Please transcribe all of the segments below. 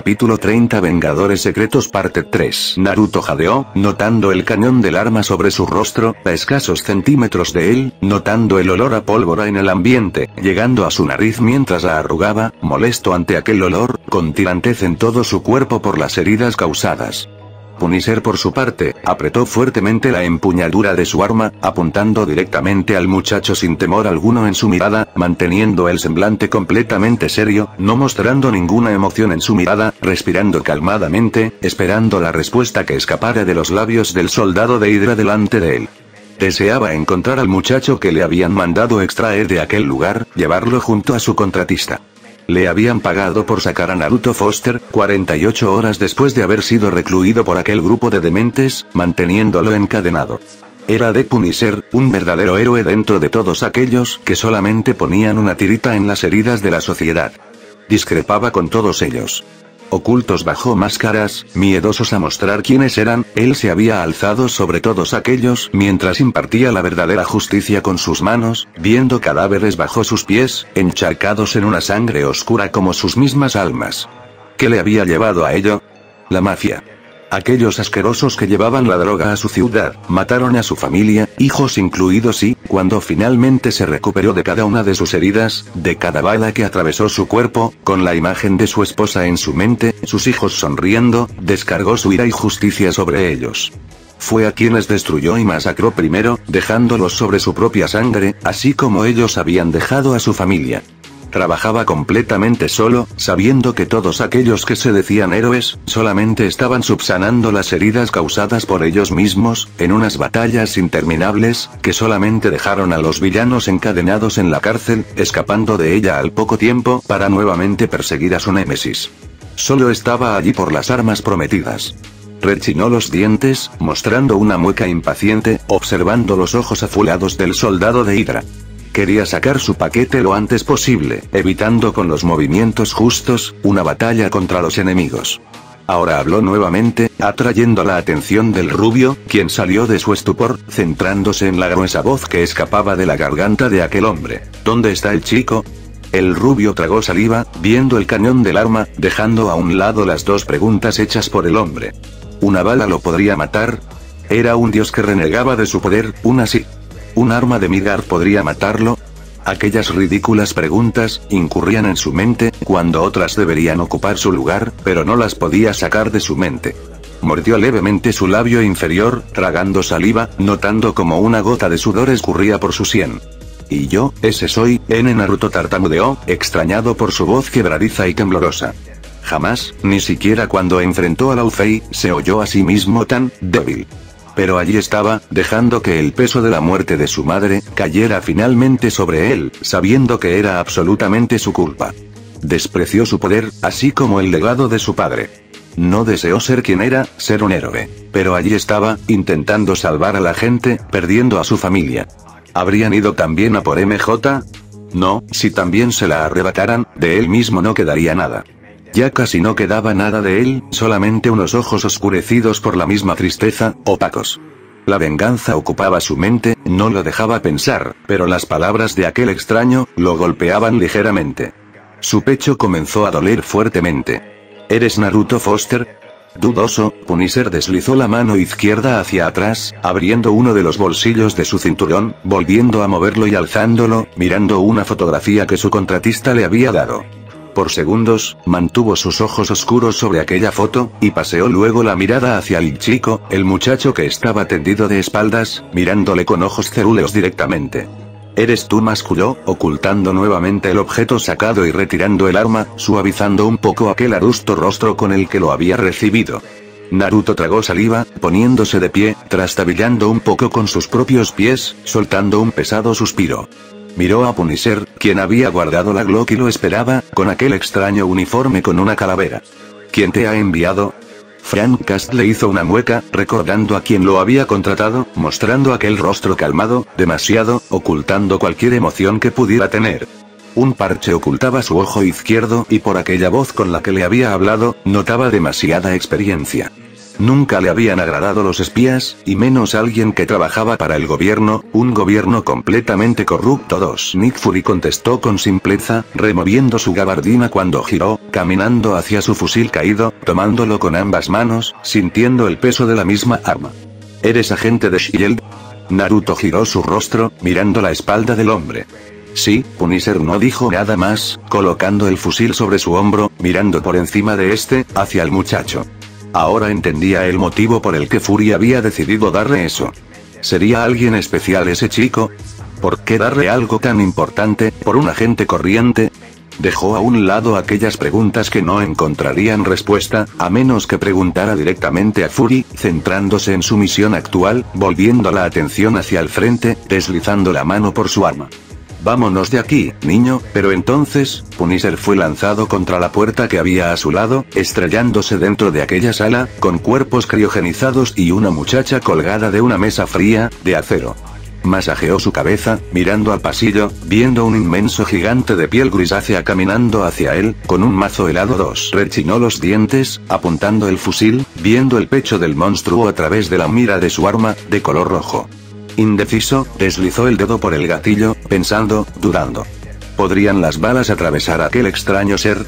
Capítulo 30 Vengadores Secretos Parte 3 Naruto jadeó, notando el cañón del arma sobre su rostro, a escasos centímetros de él, notando el olor a pólvora en el ambiente, llegando a su nariz mientras la arrugaba, molesto ante aquel olor, con tirantez en todo su cuerpo por las heridas causadas. Punisher por su parte, apretó fuertemente la empuñadura de su arma, apuntando directamente al muchacho sin temor alguno en su mirada, manteniendo el semblante completamente serio, no mostrando ninguna emoción en su mirada, respirando calmadamente, esperando la respuesta que escapara de los labios del soldado de Hydra delante de él. Deseaba encontrar al muchacho que le habían mandado extraer de aquel lugar, llevarlo junto a su contratista. Le habían pagado por sacar a Naruto Foster, 48 horas después de haber sido recluido por aquel grupo de dementes, manteniéndolo encadenado. Era de Punisher, un verdadero héroe dentro de todos aquellos que solamente ponían una tirita en las heridas de la sociedad. Discrepaba con todos ellos. Ocultos bajo máscaras, miedosos a mostrar quiénes eran, él se había alzado sobre todos aquellos mientras impartía la verdadera justicia con sus manos, viendo cadáveres bajo sus pies, encharcados en una sangre oscura como sus mismas almas. ¿Qué le había llevado a ello? La mafia. Aquellos asquerosos que llevaban la droga a su ciudad, mataron a su familia, hijos incluidos y, cuando finalmente se recuperó de cada una de sus heridas, de cada bala que atravesó su cuerpo, con la imagen de su esposa en su mente, sus hijos sonriendo, descargó su ira y justicia sobre ellos. Fue a quienes destruyó y masacró primero, dejándolos sobre su propia sangre, así como ellos habían dejado a su familia. Trabajaba completamente solo, sabiendo que todos aquellos que se decían héroes, solamente estaban subsanando las heridas causadas por ellos mismos, en unas batallas interminables, que solamente dejaron a los villanos encadenados en la cárcel, escapando de ella al poco tiempo para nuevamente perseguir a su némesis. Solo estaba allí por las armas prometidas. Rechinó los dientes, mostrando una mueca impaciente, observando los ojos azulados del soldado de Hydra. Quería sacar su paquete lo antes posible, evitando con los movimientos justos, una batalla contra los enemigos. Ahora habló nuevamente, atrayendo la atención del rubio, quien salió de su estupor, centrándose en la gruesa voz que escapaba de la garganta de aquel hombre. ¿Dónde está el chico? El rubio tragó saliva, viendo el cañón del arma, dejando a un lado las dos preguntas hechas por el hombre. ¿Una bala lo podría matar? Era un dios que renegaba de su poder, una sí. ¿Un arma de Midgard podría matarlo? Aquellas ridículas preguntas incurrían en su mente, cuando otras deberían ocupar su lugar, pero no las podía sacar de su mente. Mordió levemente su labio inferior, tragando saliva, notando como una gota de sudor escurría por su sien. Y yo, ese soy, Naruto tartamudeó, extrañado por su voz quebradiza y temblorosa. Jamás, ni siquiera cuando enfrentó a Laufey, se oyó a sí mismo tan débil. Pero allí estaba, dejando que el peso de la muerte de su madre cayera finalmente sobre él, sabiendo que era absolutamente su culpa. Despreció su poder, así como el legado de su padre. No deseó ser quien era, ser un héroe. Pero allí estaba, intentando salvar a la gente, perdiendo a su familia. ¿Habrían ido también a por MJ? No, si también se la arrebataran, de él mismo no quedaría nada. Ya casi no quedaba nada de él, solamente unos ojos oscurecidos por la misma tristeza, opacos. La venganza ocupaba su mente, no lo dejaba pensar, pero las palabras de aquel extraño, lo golpeaban ligeramente. Su pecho comenzó a doler fuertemente. ¿Eres Naruto Foster? Dudoso, Punisher deslizó la mano izquierda hacia atrás, abriendo uno de los bolsillos de su cinturón, volviendo a moverlo y alzándolo, mirando una fotografía que su contratista le había dado. Por segundos, mantuvo sus ojos oscuros sobre aquella foto, y paseó luego la mirada hacia el chico, el muchacho que estaba tendido de espaldas, mirándole con ojos cerúleos directamente. ¿Eres tú? Masculló, ocultando nuevamente el objeto sacado y retirando el arma, suavizando un poco aquel adusto rostro con el que lo había recibido. Naruto tragó saliva, poniéndose de pie, trastabillando un poco con sus propios pies, soltando un pesado suspiro. Miró a Punisher, quien había guardado la Glock y lo esperaba, con aquel extraño uniforme con una calavera. ¿Quién te ha enviado? Frank Cast le hizo una mueca, recordando a quien lo había contratado, mostrando aquel rostro calmado, demasiado, ocultando cualquier emoción que pudiera tener. Un parche ocultaba su ojo izquierdo y por aquella voz con la que le había hablado, notaba demasiada experiencia. Nunca le habían agradado los espías, y menos alguien que trabajaba para el gobierno, un gobierno completamente corrupto. 2. Nick Fury contestó con simpleza, removiendo su gabardina cuando giró, caminando hacia su fusil caído, tomándolo con ambas manos, sintiendo el peso de la misma arma. ¿Eres agente de S.H.I.E.L.D.? Naruto giró su rostro, mirando la espalda del hombre. Sí, Punisher no dijo nada más, colocando el fusil sobre su hombro, mirando por encima de este, hacia el muchacho. Ahora entendía el motivo por el que Fury había decidido darle eso. ¿Sería alguien especial ese chico? ¿Por qué darle algo tan importante, por un agente corriente? Dejó a un lado aquellas preguntas que no encontrarían respuesta, a menos que preguntara directamente a Fury, centrándose en su misión actual, volviendo la atención hacia el frente, deslizando la mano por su arma. Vámonos de aquí, niño, pero entonces, Punisher fue lanzado contra la puerta que había a su lado, estrellándose dentro de aquella sala, con cuerpos criogenizados y una muchacha colgada de una mesa fría, de acero. Masajeó su cabeza, mirando al pasillo, viendo un inmenso gigante de piel grisácea caminando hacia él, con un mazo helado. 2. Rechinó los dientes, apuntando el fusil, viendo el pecho del monstruo a través de la mira de su arma, de color rojo. Indeciso, deslizó el dedo por el gatillo, pensando, dudando. ¿Podrían las balas atravesar a aquel extraño ser?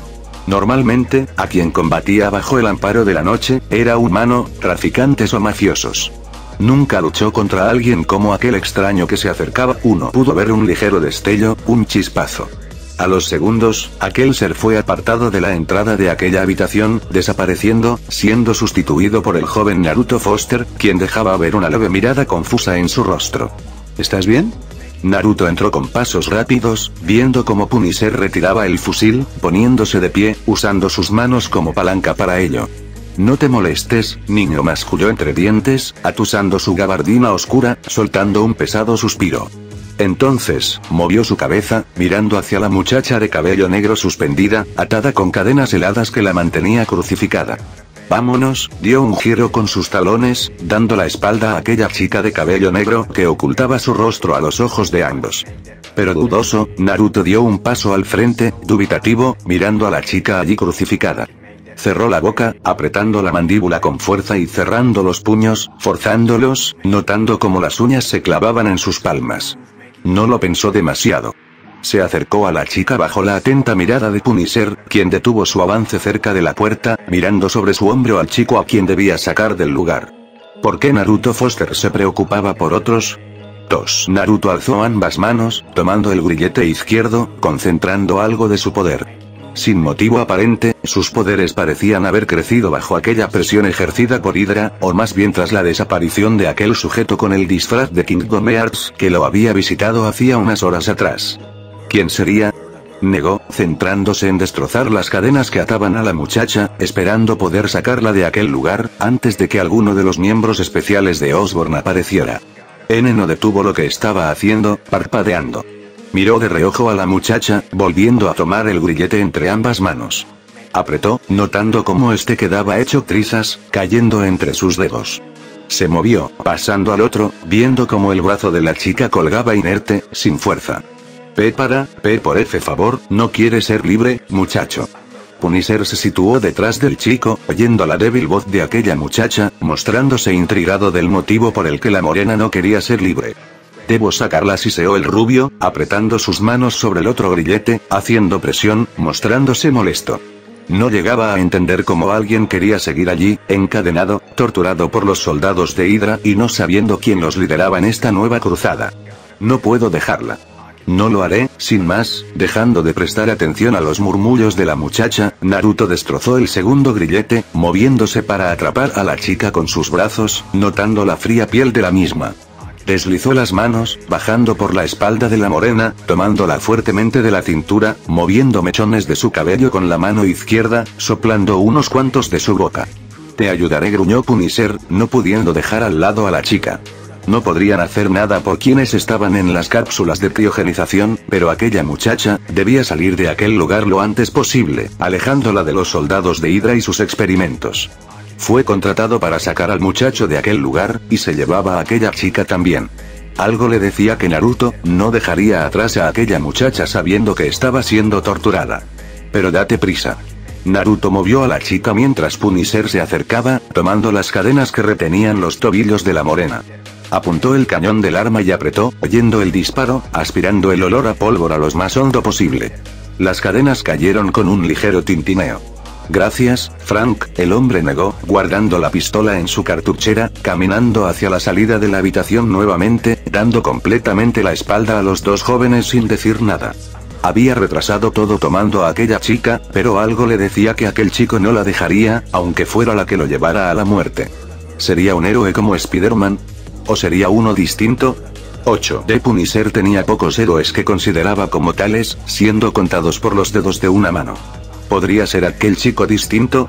Normalmente, a quien combatía bajo el amparo de la noche, era humano, traficantes o mafiosos. Nunca luchó contra alguien como aquel extraño que se acercaba. Uno pudo ver un ligero destello, un chispazo. A los segundos, aquel ser fue apartado de la entrada de aquella habitación, desapareciendo, siendo sustituido por el joven Naruto Foster, quien dejaba ver una leve mirada confusa en su rostro. ¿Estás bien? Naruto entró con pasos rápidos, viendo cómo Punisher retiraba el fusil, poniéndose de pie, usando sus manos como palanca para ello. No te molestes, niño, masculló entre dientes, atusando su gabardina oscura, soltando un pesado suspiro. Entonces, movió su cabeza, mirando hacia la muchacha de cabello negro suspendida, atada con cadenas heladas que la mantenía crucificada. Vámonos, dio un giro con sus talones, dando la espalda a aquella chica de cabello negro que ocultaba su rostro a los ojos de ambos. Pero dudoso, Naruto dio un paso al frente, dubitativo, mirando a la chica allí crucificada. Cerró la boca, apretando la mandíbula con fuerza y cerrando los puños, forzándolos, notando cómo las uñas se clavaban en sus palmas. No lo pensó demasiado. Se acercó a la chica bajo la atenta mirada de Punisher, quien detuvo su avance cerca de la puerta, mirando sobre su hombro al chico a quien debía sacar del lugar. ¿Por qué Naruto Foster se preocupaba por otros? 2. Naruto alzó ambas manos, tomando el grillete izquierdo, concentrando algo de su poder. Sin motivo aparente, sus poderes parecían haber crecido bajo aquella presión ejercida por Hydra, o más bien tras la desaparición de aquel sujeto con el disfraz de Kingdom Hearts, que lo había visitado hacía unas horas atrás. ¿Quién sería? Negó, centrándose en destrozar las cadenas que ataban a la muchacha, esperando poder sacarla de aquel lugar, antes de que alguno de los miembros especiales de Osborn apareciera. N no detuvo lo que estaba haciendo, parpadeando. Miró de reojo a la muchacha, volviendo a tomar el grillete entre ambas manos. Apretó, notando cómo este quedaba hecho trizas, cayendo entre sus dedos. Se movió, pasando al otro, viendo cómo el brazo de la chica colgaba inerte, sin fuerza. P por F favor, ¿no quiere ser libre, muchacho? Punisher se situó detrás del chico, oyendo la débil voz de aquella muchacha, mostrándose intrigado del motivo por el que la morena no quería ser libre. Debo sacarla, siseó el rubio, apretando sus manos sobre el otro grillete, haciendo presión, mostrándose molesto. No llegaba a entender cómo alguien quería seguir allí, encadenado, torturado por los soldados de Hydra y no sabiendo quién los lideraba en esta nueva cruzada. No puedo dejarla. No lo haré, sin más, dejando de prestar atención a los murmullos de la muchacha, Naruto destrozó el segundo grillete, moviéndose para atrapar a la chica con sus brazos, notando la fría piel de la misma. Deslizó las manos, bajando por la espalda de la morena, tomándola fuertemente de la cintura, moviendo mechones de su cabello con la mano izquierda, soplando unos cuantos de su boca. Te ayudaré, gruñó Punisher, no pudiendo dejar al lado a la chica. No podrían hacer nada por quienes estaban en las cápsulas de criogenización, pero aquella muchacha debía salir de aquel lugar lo antes posible, alejándola de los soldados de Hydra y sus experimentos. Fue contratado para sacar al muchacho de aquel lugar, y se llevaba a aquella chica también. Algo le decía que Naruto no dejaría atrás a aquella muchacha sabiendo que estaba siendo torturada. Pero date prisa. Naruto movió a la chica mientras Punisher se acercaba, tomando las cadenas que retenían los tobillos de la morena. Apuntó el cañón del arma y apretó, oyendo el disparo, aspirando el olor a pólvora lo más hondo posible. Las cadenas cayeron con un ligero tintineo. Gracias, Frank, el hombre negó, guardando la pistola en su cartuchera, caminando hacia la salida de la habitación nuevamente, dando completamente la espalda a los dos jóvenes sin decir nada. Había retrasado todo tomando a aquella chica, pero algo le decía que aquel chico no la dejaría, aunque fuera la que lo llevara a la muerte. ¿Sería un héroe como Spider-Man? ¿O sería uno distinto? 8. De Punisher tenía pocos héroes que consideraba como tales, siendo contados por los dedos de una mano. ¿Podría ser aquel chico distinto?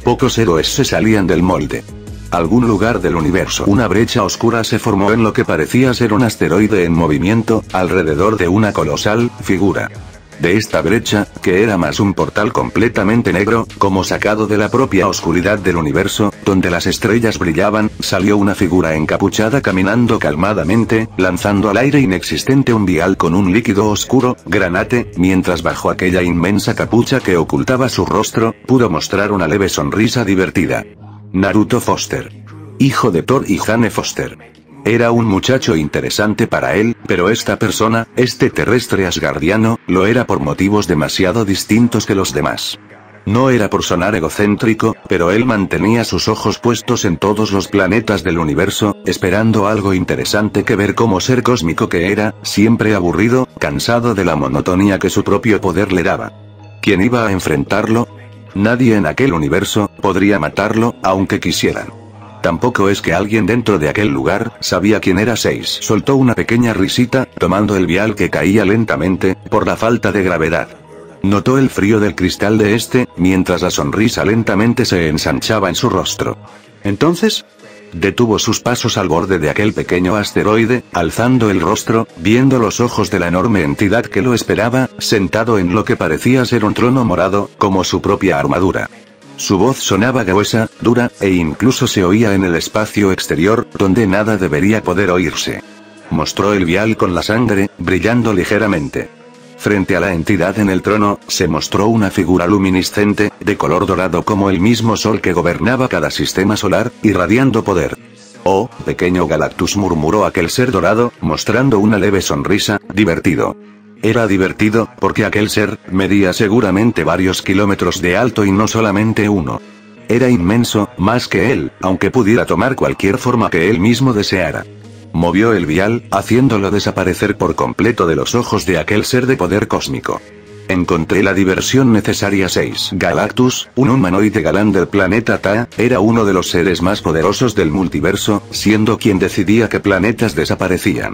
Pocos héroes se salían del molde. Algún lugar del universo. Una brecha oscura se formó en lo que parecía ser un asteroide en movimiento, alrededor de una colosal figura. De esta brecha, que era más un portal completamente negro, como sacado de la propia oscuridad del universo, donde las estrellas brillaban, salió una figura encapuchada caminando calmadamente, lanzando al aire inexistente un vial con un líquido oscuro, granate, mientras bajo aquella inmensa capucha que ocultaba su rostro, pudo mostrar una leve sonrisa divertida. Naruto Foster. Hijo de Thor y Jane Foster. Era un muchacho interesante para él, pero esta persona, este terrestre asgardiano, lo era por motivos demasiado distintos que los demás. No era por sonar egocéntrico, pero él mantenía sus ojos puestos en todos los planetas del universo, esperando algo interesante que ver como ser cósmico que era, siempre aburrido, cansado de la monotonía que su propio poder le daba. ¿Quién iba a enfrentarlo? Nadie en aquel universo podría matarlo, aunque quisieran. Tampoco es que alguien dentro de aquel lugar sabía quién era 6. Soltó una pequeña risita, tomando el vial que caía lentamente, por la falta de gravedad. Notó el frío del cristal de este, mientras la sonrisa lentamente se ensanchaba en su rostro. Entonces, detuvo sus pasos al borde de aquel pequeño asteroide, alzando el rostro, viendo los ojos de la enorme entidad que lo esperaba, sentado en lo que parecía ser un trono morado, como su propia armadura. Su voz sonaba gruesa, dura, e incluso se oía en el espacio exterior, donde nada debería poder oírse. Mostró el vial con la sangre, brillando ligeramente. Frente a la entidad en el trono, se mostró una figura luminiscente, de color dorado como el mismo sol que gobernaba cada sistema solar, irradiando poder. «Oh, pequeño Galactus», murmuró aquel ser dorado, mostrando una leve sonrisa, divertido. Era divertido, porque aquel ser, medía seguramente varios kilómetros de alto y no solamente uno. Era inmenso, más que él, aunque pudiera tomar cualquier forma que él mismo deseara. Movió el vial, haciéndolo desaparecer por completo de los ojos de aquel ser de poder cósmico. Encontré la diversión necesaria. 6. Galactus, un humanoide galán del planeta Ta, era uno de los seres más poderosos del multiverso, siendo quien decidía qué planetas desaparecían.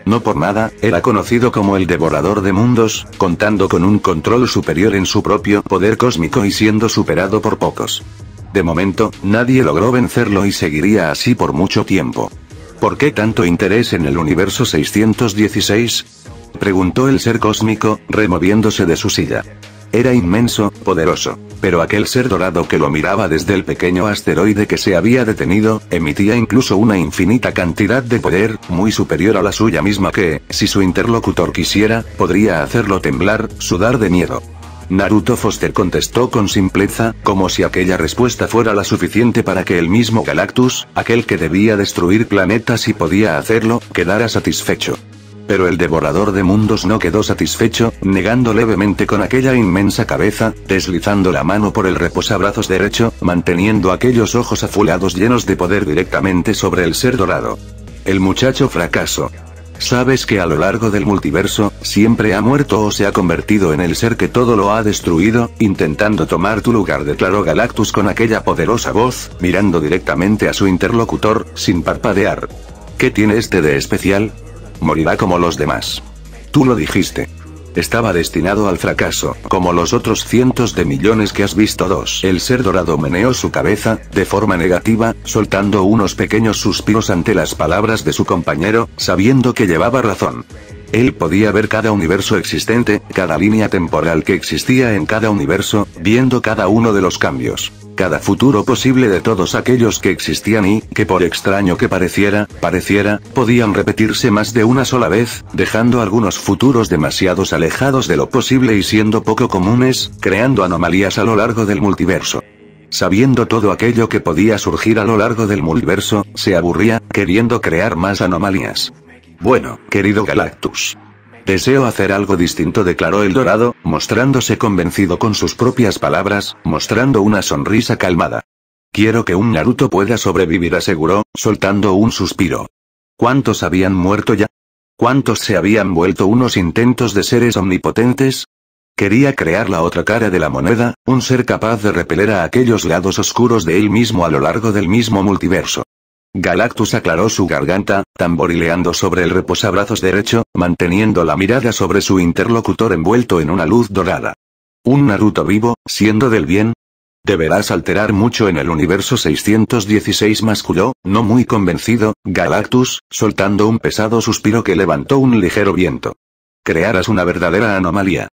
No por nada, era conocido como el Devorador de Mundos, contando con un control superior en su propio poder cósmico y siendo superado por pocos. De momento, nadie logró vencerlo y seguiría así por mucho tiempo. ¿Por qué tanto interés en el universo 616? Preguntó el ser cósmico, removiéndose de su silla. Era inmenso, poderoso, pero aquel ser dorado que lo miraba desde el pequeño asteroide que se había detenido, emitía incluso una infinita cantidad de poder, muy superior a la suya misma que, si su interlocutor quisiera, podría hacerlo temblar, sudar de miedo. Naruto Foster contestó con simpleza, como si aquella respuesta fuera la suficiente para que el mismo Galactus, aquel que debía destruir planetas y podía hacerlo, quedara satisfecho. Pero el Devorador de Mundos no quedó satisfecho, negando levemente con aquella inmensa cabeza, deslizando la mano por el reposabrazos derecho, manteniendo aquellos ojos azulados llenos de poder directamente sobre el ser dorado. El muchacho fracasó. Sabes que a lo largo del multiverso, siempre ha muerto o se ha convertido en el ser que todo lo ha destruido, intentando tomar tu lugar, declaró Galactus con aquella poderosa voz, mirando directamente a su interlocutor, sin parpadear. ¿Qué tiene este de especial? Morirá como los demás. Tú lo dijiste. Estaba destinado al fracaso, como los otros cientos de millones que has visto. 2. El ser dorado meneó su cabeza, de forma negativa, soltando unos pequeños suspiros ante las palabras de su compañero, sabiendo que llevaba razón. Él podía ver cada universo existente, cada línea temporal que existía en cada universo, viendo cada uno de los cambios. cada futuro posible de todos aquellos que existían y, que por extraño que pareciera, podían repetirse más de una sola vez, dejando algunos futuros demasiados alejados de lo posible y siendo poco comunes, creando anomalías a lo largo del multiverso. Sabiendo todo aquello que podía surgir a lo largo del multiverso, se aburría, queriendo crear más anomalías. Bueno, querido Galactus. Deseo hacer algo distinto, declaró el Dorado, mostrándose convencido con sus propias palabras, mostrando una sonrisa calmada. Quiero que un Naruto pueda sobrevivir, aseguró, soltando un suspiro. ¿Cuántos habían muerto ya? ¿Cuántos se habían vuelto unos intentos de seres omnipotentes? Quería crear la otra cara de la moneda, un ser capaz de repeler a aquellos lados oscuros de él mismo a lo largo del mismo multiverso. Galactus aclaró su garganta, tamborileando sobre el reposabrazos derecho, manteniendo la mirada sobre su interlocutor envuelto en una luz dorada. ¿Un Naruto vivo, siendo del bien? Deberás alterar mucho en el universo 616, masculló, no muy convencido, Galactus, soltando un pesado suspiro que levantó un ligero viento. Crearás una verdadera anomalía.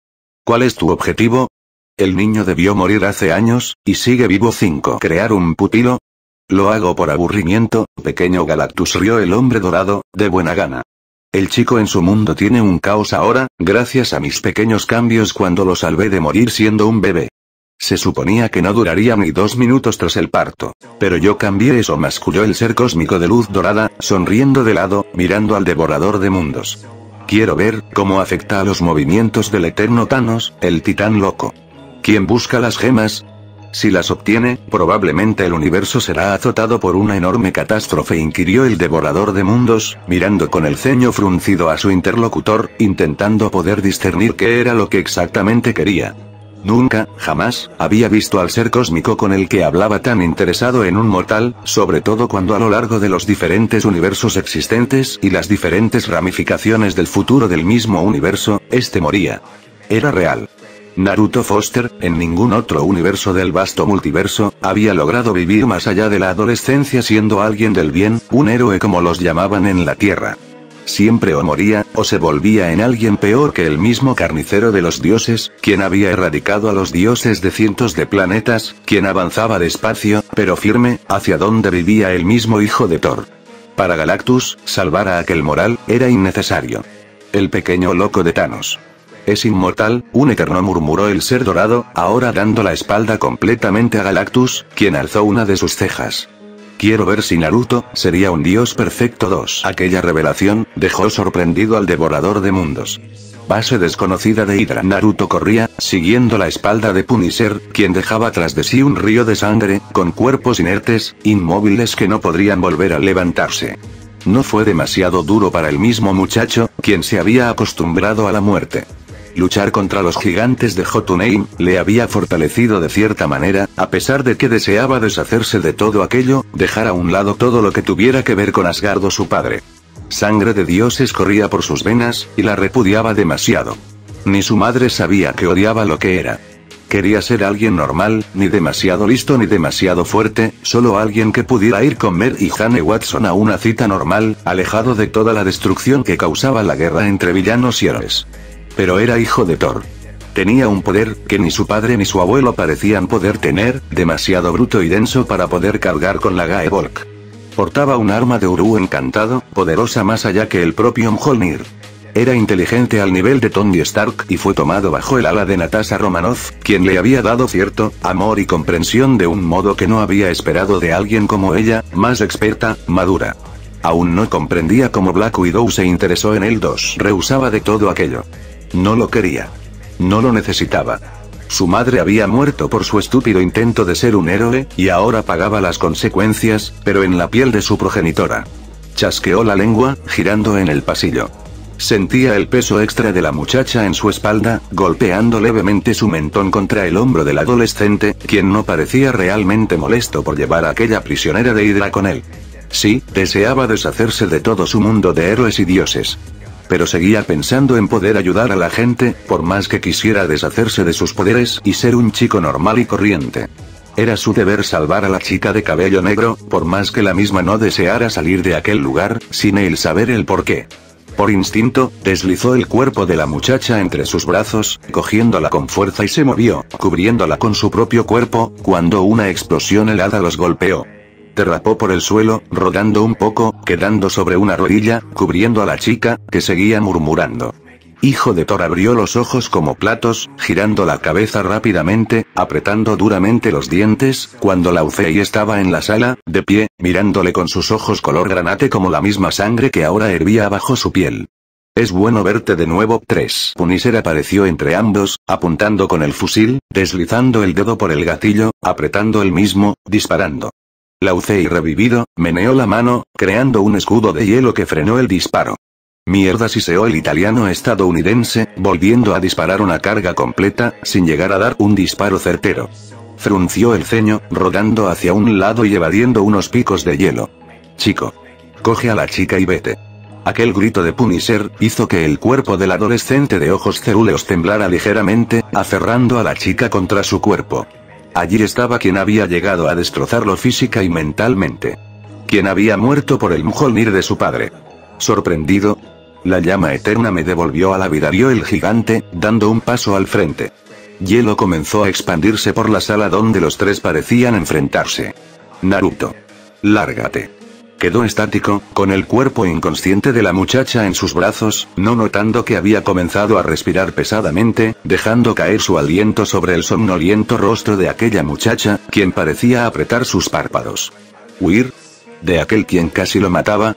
¿Cuál es tu objetivo? El niño debió morir hace años, y sigue vivo. 5. ¿Crear un pupilo? Lo hago por aburrimiento, pequeño Galactus, rió el hombre dorado, de buena gana. El chico en su mundo tiene un caos ahora, gracias a mis pequeños cambios cuando lo salvé de morir siendo un bebé. Se suponía que no duraría ni 2 minutos tras el parto. Pero yo cambié eso, masculló el ser cósmico de luz dorada, sonriendo de lado, mirando al devorador de mundos. Quiero ver cómo afecta a los movimientos del eterno Thanos, el titán loco. ¿Quién busca las gemas? Si las obtiene, probablemente el universo será azotado por una enorme catástrofe, inquirió el devorador de mundos, mirando con el ceño fruncido a su interlocutor, intentando poder discernir qué era lo que exactamente quería. Nunca, jamás, había visto al ser cósmico con el que hablaba tan interesado en un mortal, sobre todo cuando a lo largo de los diferentes universos existentes y las diferentes ramificaciones del futuro del mismo universo, este moría. Era real. Naruto Foster, en ningún otro universo del vasto multiverso, había logrado vivir más allá de la adolescencia siendo alguien del bien, un héroe como los llamaban en la Tierra. Siempre o moría, o se volvía en alguien peor que el mismo carnicero de los dioses, quien había erradicado a los dioses de cientos de planetas, quien avanzaba despacio, pero firme, hacia donde vivía el mismo hijo de Thor. Para Galactus, salvar a aquel moral, era innecesario. El pequeño loco de Thanos. Es inmortal, un eterno, murmuró el ser dorado, ahora dando la espalda completamente a Galactus, quien alzó una de sus cejas. Quiero ver si Naruto sería un dios perfecto. 2. Aquella revelación dejó sorprendido al devorador de mundos. Base desconocida de Hydra. Naruto corría, siguiendo la espalda de Punisher, quien dejaba tras de sí un río de sangre, con cuerpos inertes, inmóviles que no podrían volver a levantarse. No fue demasiado duro para el mismo muchacho, quien se había acostumbrado a la muerte. Luchar contra los gigantes de Jotunheim le había fortalecido de cierta manera, a pesar de que deseaba deshacerse de todo aquello, dejar a un lado todo lo que tuviera que ver con Asgardo, su padre. Sangre de dioses corría por sus venas, y la repudiaba demasiado. Ni su madre sabía que odiaba lo que era. Quería ser alguien normal, ni demasiado listo ni demasiado fuerte, solo alguien que pudiera ir con Mer y Jane Watson a una cita normal, alejado de toda la destrucción que causaba la guerra entre villanos y héroes. Pero era hijo de Thor. Tenía un poder que ni su padre ni su abuelo parecían poder tener, demasiado bruto y denso para poder cargar con la Gaebolk. Portaba un arma de Uru encantado, poderosa más allá que el propio Mjolnir. Era inteligente al nivel de Tony Stark y fue tomado bajo el ala de Natasha Romanoff, quien le había dado cierto amor y comprensión de un modo que no había esperado de alguien como ella, más experta, madura. Aún no comprendía cómo Black Widow se interesó en él. 2. Rehusaba de todo aquello. No lo quería. No lo necesitaba. Su madre había muerto por su estúpido intento de ser un héroe, y ahora pagaba las consecuencias, pero en la piel de su progenitora. Chasqueó la lengua, girando en el pasillo. Sentía el peso extra de la muchacha en su espalda, golpeando levemente su mentón contra el hombro del adolescente, quien no parecía realmente molesto por llevar a aquella prisionera de Hydra con él. Sí, deseaba deshacerse de todo su mundo de héroes y dioses. Pero seguía pensando en poder ayudar a la gente, por más que quisiera deshacerse de sus poderes y ser un chico normal y corriente. Era su deber salvar a la chica de cabello negro, por más que la misma no deseara salir de aquel lugar, sin él saber el porqué. Por instinto, deslizó el cuerpo de la muchacha entre sus brazos, cogiéndola con fuerza y se movió, cubriéndola con su propio cuerpo, cuando una explosión helada los golpeó. Derrapó por el suelo, rodando un poco, quedando sobre una rodilla, cubriendo a la chica, que seguía murmurando. Hijo de Thor abrió los ojos como platos, girando la cabeza rápidamente, apretando duramente los dientes, cuando Lao Fei estaba en la sala, de pie, mirándole con sus ojos color granate como la misma sangre que ahora hervía bajo su piel. Es bueno verte de nuevo. 3. Punisher apareció entre ambos, apuntando con el fusil, deslizando el dedo por el gatillo, apretando el mismo, disparando. Lao Fei revivido, meneó la mano, creando un escudo de hielo que frenó el disparo. Mierda, siseó el italiano estadounidense, volviendo a disparar una carga completa, sin llegar a dar un disparo certero. Frunció el ceño, rodando hacia un lado y evadiendo unos picos de hielo. Chico. Coge a la chica y vete. Aquel grito de Punisher hizo que el cuerpo del adolescente de ojos cerúleos temblara ligeramente, aferrando a la chica contra su cuerpo. Allí estaba quien había llegado a destrozarlo física y mentalmente. Quien había muerto por el Mjolnir de su padre. Sorprendido, la llama eterna me devolvió a la vida, vio el gigante, dando un paso al frente. Hielo comenzó a expandirse por la sala donde los tres parecían enfrentarse. Naruto. Lárgate. Quedó estático, con el cuerpo inconsciente de la muchacha en sus brazos, no notando que había comenzado a respirar pesadamente, dejando caer su aliento sobre el somnoliento rostro de aquella muchacha, quien parecía apretar sus párpados. ¿Huir? ¿De aquel quien casi lo mataba?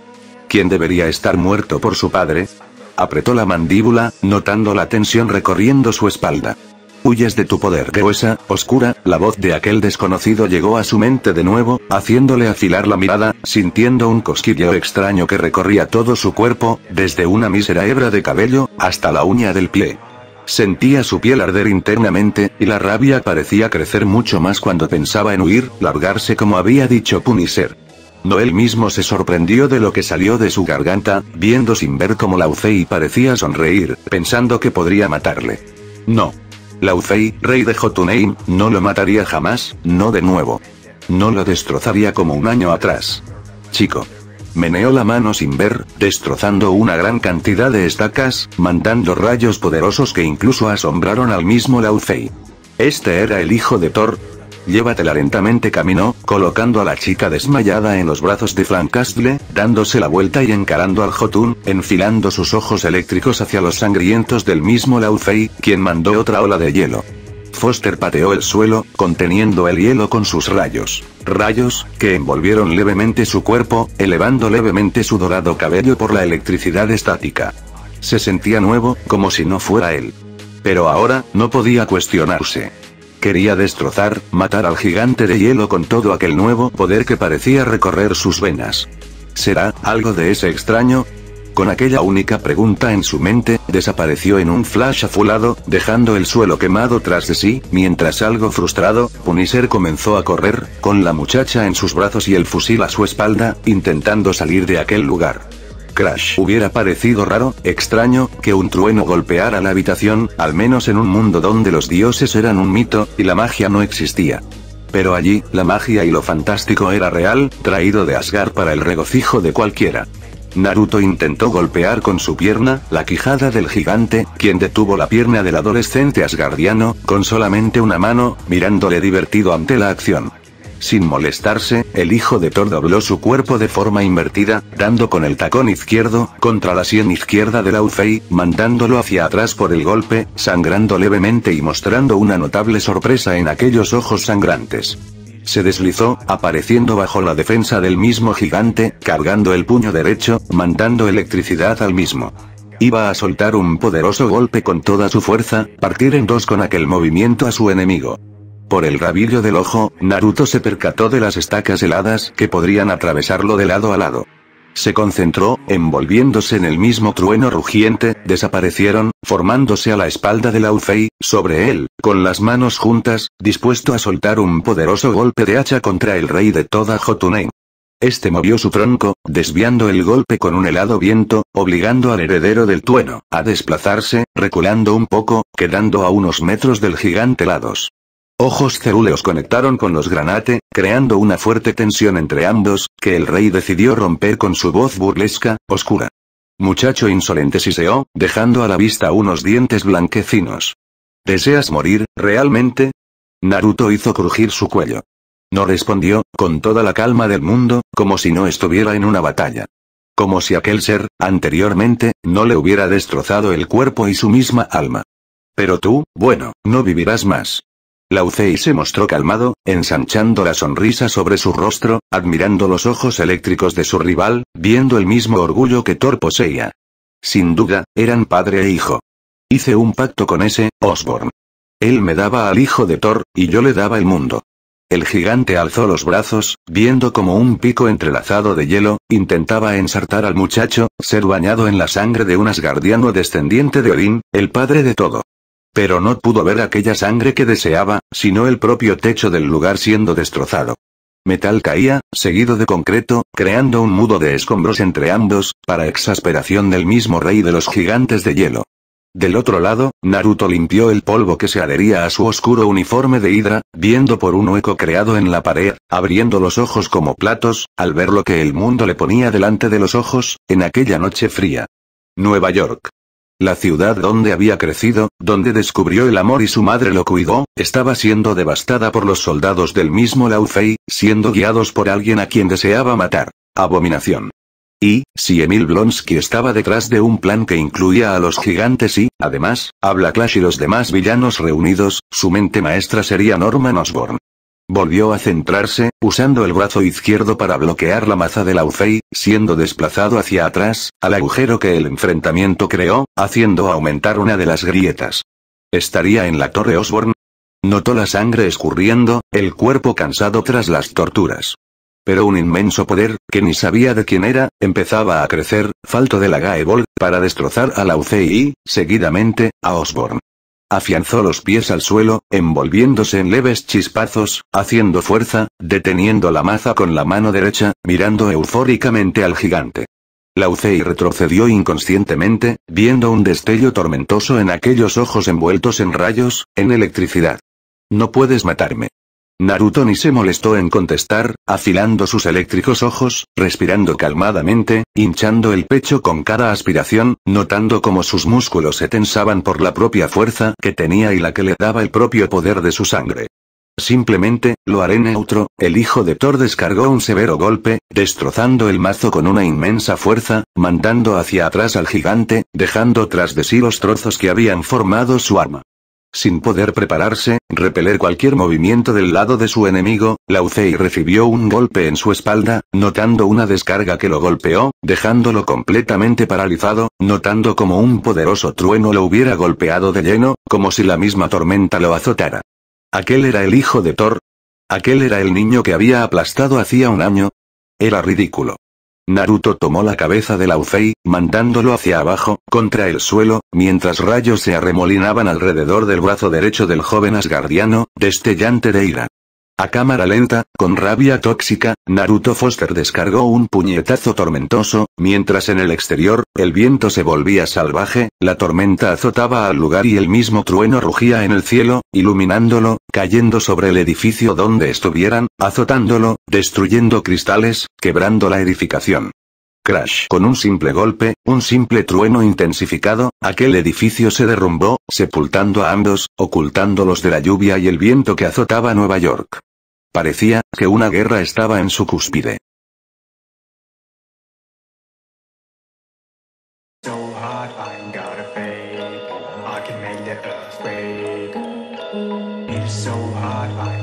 ¿Quién debería estar muerto por su padre? Apretó la mandíbula, notando la tensión recorriendo su espalda. Huyes de tu poder. Gruesa, oscura, la voz de aquel desconocido llegó a su mente de nuevo, haciéndole afilar la mirada, sintiendo un cosquilleo extraño que recorría todo su cuerpo, desde una mísera hebra de cabello, hasta la uña del pie. Sentía su piel arder internamente, y la rabia parecía crecer mucho más cuando pensaba en huir, largarse como había dicho Punisher. No, él mismo se sorprendió de lo que salió de su garganta, viendo sin ver cómo Lao Fei parecía sonreír, pensando que podría matarle. No. Lao Fei, rey de Jotunheim, no lo mataría jamás, no de nuevo. No lo destrozaría como un año atrás. Chico. Meneó la mano sin ver, destrozando una gran cantidad de estacas, mandando rayos poderosos que incluso asombraron al mismo Lao Fei. Este era el hijo de Thor. Llévatela lentamente, caminó, colocando a la chica desmayada en los brazos de Flancastle, dándose la vuelta y encarando al Jotun, enfilando sus ojos eléctricos hacia los sangrientos del mismo Lao Fei, quien mandó otra ola de hielo. Foster pateó el suelo, conteniendo el hielo con sus rayos. Rayos, que envolvieron levemente su cuerpo, elevando levemente su dorado cabello por la electricidad estática. Se sentía nuevo, como si no fuera él. Pero ahora, no podía cuestionarse. Quería destrozar, matar al gigante de hielo con todo aquel nuevo poder que parecía recorrer sus venas. ¿Será algo de ese extraño? Con aquella única pregunta en su mente, desapareció en un flash azulado, dejando el suelo quemado tras de sí, mientras algo frustrado, Punisher comenzó a correr, con la muchacha en sus brazos y el fusil a su espalda, intentando salir de aquel lugar. Crash. Hubiera parecido raro, extraño, que un trueno golpeara la habitación, al menos en un mundo donde los dioses eran un mito, y la magia no existía. Pero allí, la magia y lo fantástico era real, traído de Asgard para el regocijo de cualquiera. Naruto intentó golpear con su pierna, la quijada del gigante, quien detuvo la pierna del adolescente asgardiano, con solamente una mano, mirándole divertido ante la acción. Sin molestarse, el hijo de Thor dobló su cuerpo de forma invertida, dando con el tacón izquierdo, contra la sien izquierda de Lao Fei, mandándolo hacia atrás por el golpe, sangrando levemente y mostrando una notable sorpresa en aquellos ojos sangrantes. Se deslizó, apareciendo bajo la defensa del mismo gigante, cargando el puño derecho, mandando electricidad al mismo. Iba a soltar un poderoso golpe con toda su fuerza, partir en dos con aquel movimiento a su enemigo. Por el rabillo del ojo, Naruto se percató de las estacas heladas que podrían atravesarlo de lado a lado. Se concentró, envolviéndose en el mismo trueno rugiente, desaparecieron, formándose a la espalda de Lao Fei, sobre él, con las manos juntas, dispuesto a soltar un poderoso golpe de hacha contra el rey de toda Jotunheim. Este movió su tronco, desviando el golpe con un helado viento, obligando al heredero del trueno a desplazarse, reculando un poco, quedando a unos metros del gigante helados. Ojos cerúleos conectaron con los granate, creando una fuerte tensión entre ambos, que el rey decidió romper con su voz burlesca, oscura. Muchacho insolente siseó, dejando a la vista unos dientes blanquecinos. ¿Deseas morir, realmente? Naruto hizo crujir su cuello. No respondió, con toda la calma del mundo, como si no estuviera en una batalla. Como si aquel ser, anteriormente, no le hubiera destrozado el cuerpo y su misma alma. Pero tú, bueno, no vivirás más. Lao Zei se mostró calmado, ensanchando la sonrisa sobre su rostro, admirando los ojos eléctricos de su rival, viendo el mismo orgullo que Thor poseía. Sin duda, eran padre e hijo. Hice un pacto con ese, Osborn. Él me daba al hijo de Thor, y yo le daba el mundo. El gigante alzó los brazos, viendo como un pico entrelazado de hielo, intentaba ensartar al muchacho, ser bañado en la sangre de un asgardiano descendiente de Odín, el padre de todo. Pero no pudo ver aquella sangre que deseaba, sino el propio techo del lugar siendo destrozado. Metal caía, seguido de concreto, creando un mudo de escombros entre ambos, para exasperación del mismo rey de los gigantes de hielo. Del otro lado, Naruto limpió el polvo que se adhería a su oscuro uniforme de hidra, viendo por un hueco creado en la pared, abriendo los ojos como platos, al ver lo que el mundo le ponía delante de los ojos, en aquella noche fría. Nueva York. La ciudad donde había crecido, donde descubrió el amor y su madre lo cuidó, estaba siendo devastada por los soldados del mismo Lao Zei, siendo guiados por alguien a quien deseaba matar. Abominación. Y, si Emil Blonsky estaba detrás de un plan que incluía a los gigantes y, además, a Black Lash y los demás villanos reunidos, su mente maestra sería Norman Osborn. Volvió a centrarse, usando el brazo izquierdo para bloquear la maza de Lao Zei, siendo desplazado hacia atrás, al agujero que el enfrentamiento creó, haciendo aumentar una de las grietas. ¿Estaría en la torre Osborn? Notó la sangre escurriendo, el cuerpo cansado tras las torturas. Pero un inmenso poder, que ni sabía de quién era, empezaba a crecer, falto de la Gaebol, para destrozar a Lao Zei y, seguidamente, a Osborn. Afianzó los pies al suelo, envolviéndose en leves chispazos, haciendo fuerza, deteniendo la maza con la mano derecha, mirando eufóricamente al gigante. Lao Zei retrocedió inconscientemente, viendo un destello tormentoso en aquellos ojos envueltos en rayos, en electricidad. No puedes matarme. Naruto ni se molestó en contestar, afilando sus eléctricos ojos, respirando calmadamente, hinchando el pecho con cada aspiración, notando cómo sus músculos se tensaban por la propia fuerza que tenía y la que le daba el propio poder de su sangre. Simplemente, lo haré neutro. El hijo de Thor descargó un severo golpe, destrozando el mazo con una inmensa fuerza, mandando hacia atrás al gigante, dejando tras de sí los trozos que habían formado su arma. Sin poder prepararse, repeler cualquier movimiento del lado de su enemigo, Lao Zei recibió un golpe en su espalda, notando una descarga que lo golpeó, dejándolo completamente paralizado, notando como un poderoso trueno lo hubiera golpeado de lleno, como si la misma tormenta lo azotara. ¿Aquel era el hijo de Thor? ¿Aquel era el niño que había aplastado hacía un año? Era ridículo. Naruto tomó la cabeza de Lao Zei, mandándolo hacia abajo, contra el suelo, mientras rayos se arremolinaban alrededor del brazo derecho del joven asgardiano, destellante de ira. A cámara lenta, con rabia tóxica, Naruto Foster descargó un puñetazo tormentoso, mientras en el exterior, el viento se volvía salvaje, la tormenta azotaba al lugar y el mismo trueno rugía en el cielo, iluminándolo, cayendo sobre el edificio donde estuvieran, azotándolo, destruyendo cristales, quebrando la edificación. Crash. Con un simple golpe, un simple trueno intensificado, aquel edificio se derrumbó, sepultando a ambos, ocultándolos de la lluvia y el viento que azotaba Nueva York. Parecía que una guerra estaba en su cúspide. So hard,